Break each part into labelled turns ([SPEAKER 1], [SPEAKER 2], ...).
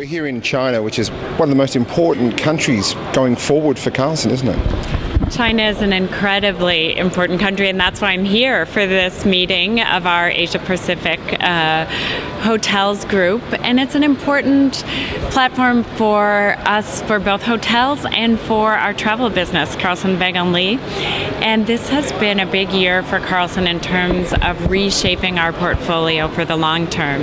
[SPEAKER 1] we're here in China, which is one of the most important countries going forward for Carlson, isn't it?
[SPEAKER 2] China is an incredibly important country, and that's why I'm here for this meeting of our Asia Pacific hotels group. And it's an important platform for us, for both hotels and for our travel business, Carlson Wagonlit. And this has been a big year for Carlson in terms of reshaping our portfolio for the long term.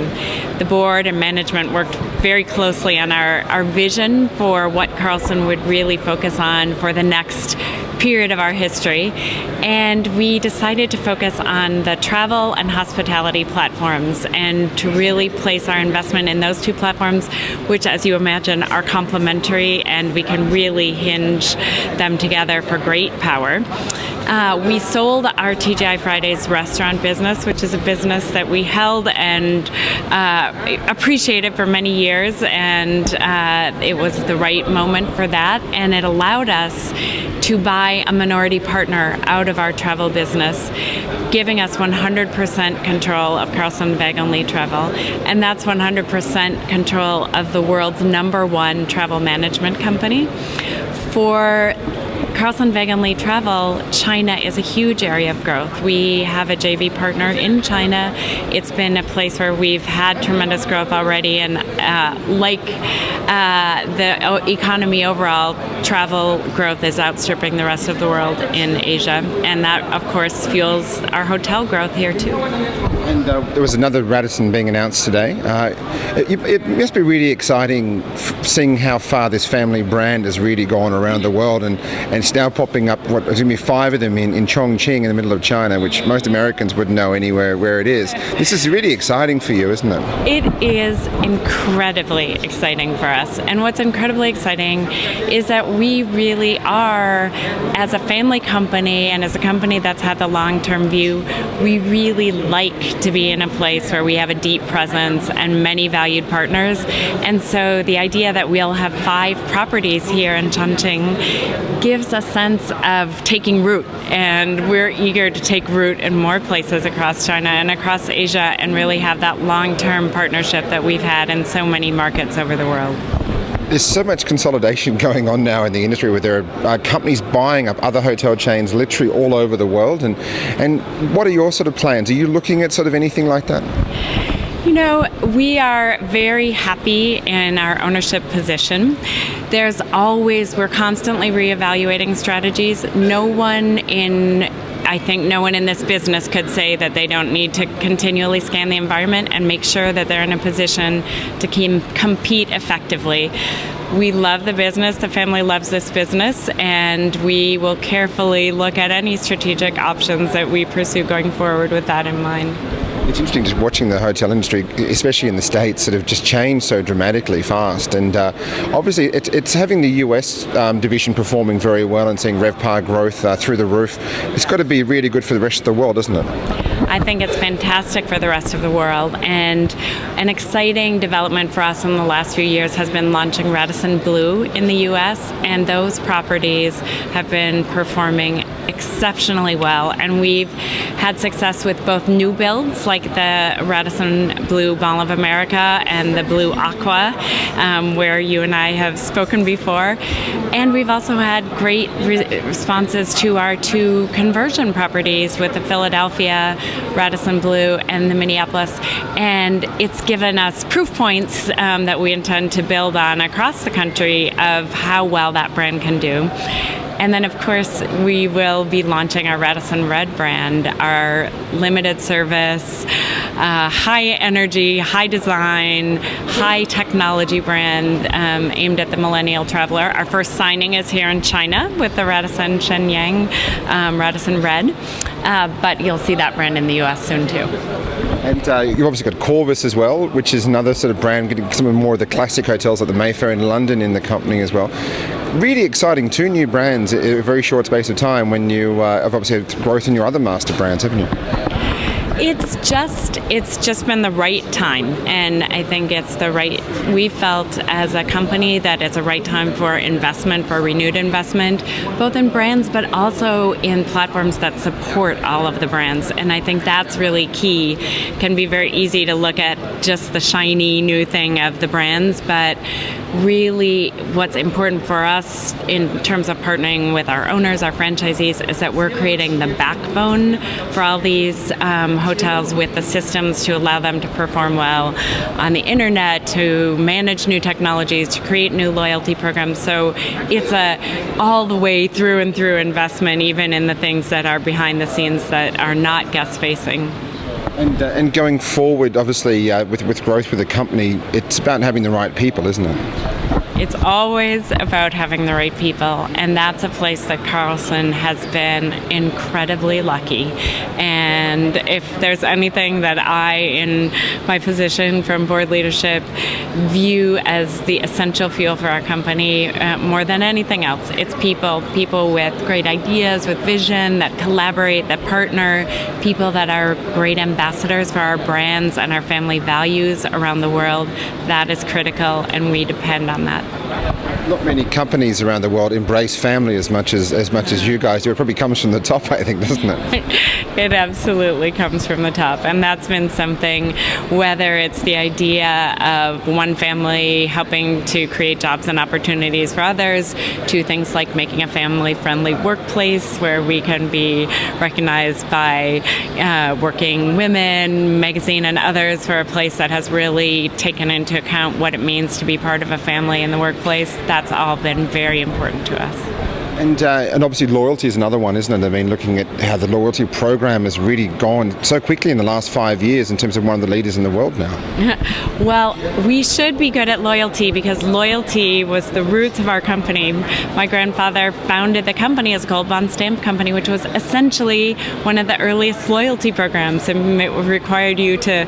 [SPEAKER 2] The board and management worked very closely on our vision for what Carlson would really focus on for the next period of our history, and we decided to focus on the travel and hospitality platforms and to really place our investment in those two platforms, which, as you imagine, are complementary, and we can really hinge them together for great power. We sold our TGI Fridays restaurant business, which is a business that we held and appreciated for many years, and it was the right moment for that, and it allowed us to buy a minority partner out of our travel business, giving us 100% control of Carlson Wagonlit Travel, and that's 100% control of the world's #1 travel management company. For Carlson Wagonlit Travel, China is a huge area of growth. We have a JV partner in China. It's been a place where we've had tremendous growth already, and the economy overall, travel growth is outstripping the rest of the world in Asia, and that, of course, fuels our hotel growth here too.
[SPEAKER 1] And there was another Radisson being announced today. It must be really exciting seeing how far this family brand has really gone around the world, and it's now popping up, there's going to be 5 of them in Chongqing in the middle of China, which most Americans wouldn't know anywhere where it is. This is really exciting for you, isn't it?
[SPEAKER 2] It is incredibly exciting for us. And what's incredibly exciting is that we really are, as a family company and as a company that's had the long-term view, we really like to be in a place where we have a deep presence and many valued partners. And so the idea that we'll have 5 properties here in Chongqing gives a sense of taking root, and we're eager to take root in more places across China and across Asia and really have that long-term partnership that we've had in so many markets over the world.
[SPEAKER 1] There's so much consolidation going on now in the industry, where there are companies buying up other hotel chains literally all over the world. And what are your sort of plans? Are you looking at sort of anything like that?
[SPEAKER 2] You know, we are very happy in our ownership position. We're constantly reevaluating strategies. No one in this business could say that they don't need to continually scan the environment and make sure that they're in a position to compete effectively. We love the business, the family loves this business, and we will carefully look at any strategic options that we pursue going forward with that in mind.
[SPEAKER 1] It's interesting just watching the hotel industry, especially in the States, sort of just change so dramatically fast. And obviously it's having the US division performing very well and seeing RevPAR growth through the roof. It's got to be really good for the rest of the world, isn't it?
[SPEAKER 2] I think it's fantastic for the rest of the world, and an exciting development for us in the last few years has been launching Radisson Blu in the US, and those properties have been performing exceptionally well, and we've had success with both new builds like the Radisson Blu Mall of America and the Blue Aqua, where you and I have spoken before, and we've also had great responses to our 2 conversion properties with the Philadelphia Radisson Blu and the Minneapolis, and it's given us proof points that we intend to build on across the country of how well that brand can do. And then, of course, we will be launching our Radisson Red brand, our limited service, high energy, high design, high technology brand aimed at the millennial traveler. Our first signing is here in China with the Radisson Shenyang Radisson Red, but you'll see that brand in the US soon too.
[SPEAKER 1] And you've obviously got Corvus as well, which is another sort of brand, getting some of more of the classic hotels like the Mayfair in London in the company as well. Really exciting, 2 new brands in a very short space of time, when you have obviously had growth in your other master brands, haven't you?
[SPEAKER 2] It's just been the right time, and I think we felt as a company that it's a right time for investment, for renewed investment, both in brands but also in platforms that support all of the brands. And I think that's really key. It can be very easy to look at just the shiny new thing of the brands, but really what's important for us in terms of partnering with our owners, our franchisees, is that we're creating the backbone for all these hotels with the systems to allow them to perform well on the internet, to manage new technologies, to create new loyalty programs. So it's a all the way through and through investment, even in the things that are behind the scenes that are not guest facing.
[SPEAKER 1] And going forward, obviously, with growth with the company, it's about having the right people, isn't it?
[SPEAKER 2] It's always about having the right people, and that's a place that Carlson has been incredibly lucky. And if there's anything that I, in my position from board leadership, view as the essential fuel for our company, more than anything else, it's people with great ideas, with vision, that collaborate, that partner, people that are great ambassadors for our brands and our family values around the world. That is critical, and we depend on that.
[SPEAKER 1] Not many companies around the world embrace family as much as you guys do. It probably comes from the top, I think, doesn't it?
[SPEAKER 2] It absolutely comes from the top, and that's been something, whether it's the idea of one family helping to create jobs and opportunities for others, to things like making a family-friendly workplace where we can be recognized by Working Women magazine and others for a place that has really taken into account what it means to be part of a family in the workplace. That's all been very important to us.
[SPEAKER 1] And obviously loyalty is another one, isn't it? I mean, looking at how the loyalty program has really gone so quickly in the last 5 years in terms of one of the leaders in the world now.
[SPEAKER 2] Well, we should be good at loyalty because loyalty was the roots of our company. My grandfather founded the company as a gold bond stamp company, which was essentially one of the earliest loyalty programs. And it required you to,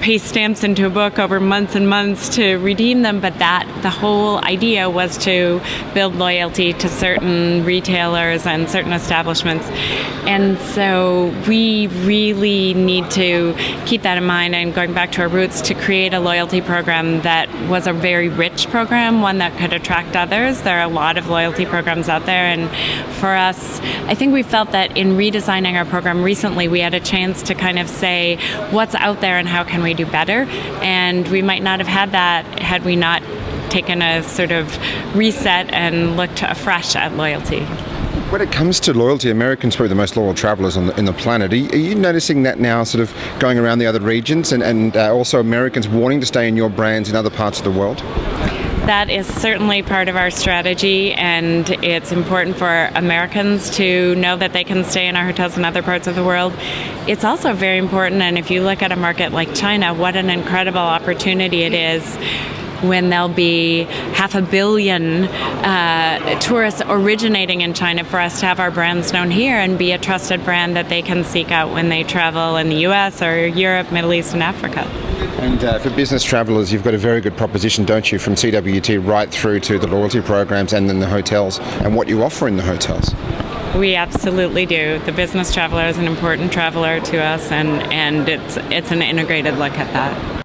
[SPEAKER 2] paste stamps into a book over months and months to redeem them. But the whole idea was to build loyalty to certain retailers and certain establishments. And so we really need to keep that in mind, and going back to our roots, to create a loyalty program that was a very rich program, one that could attract others. There are a lot of loyalty programs out there, and for us, I think we felt that in redesigning our program recently, we had a chance to kind of say what's out there and how can we do better. And we might not have had that had we not taken a sort of reset and looked afresh at loyalty.
[SPEAKER 1] When it comes to loyalty, Americans are probably the most loyal travelers in the planet. Are you noticing that now sort of going around the other regions and also Americans wanting to stay in your brands in other parts of the world?
[SPEAKER 2] That is certainly part of our strategy, and it's important for Americans to know that they can stay in our hotels in other parts of the world. It's also very important, and if you look at a market like China, what an incredible opportunity it is when there'll be 500 million tourists originating in China, for us to have our brands known here and be a trusted brand that they can seek out when they travel in the US or Europe, Middle East, and Africa.
[SPEAKER 1] And for business travelers, you've got a very good proposition, don't you, from CWT right through to the loyalty programs and then the hotels and what you offer in the hotels.
[SPEAKER 2] We absolutely do. The business traveler is an important traveler to us, and it's an integrated look at that.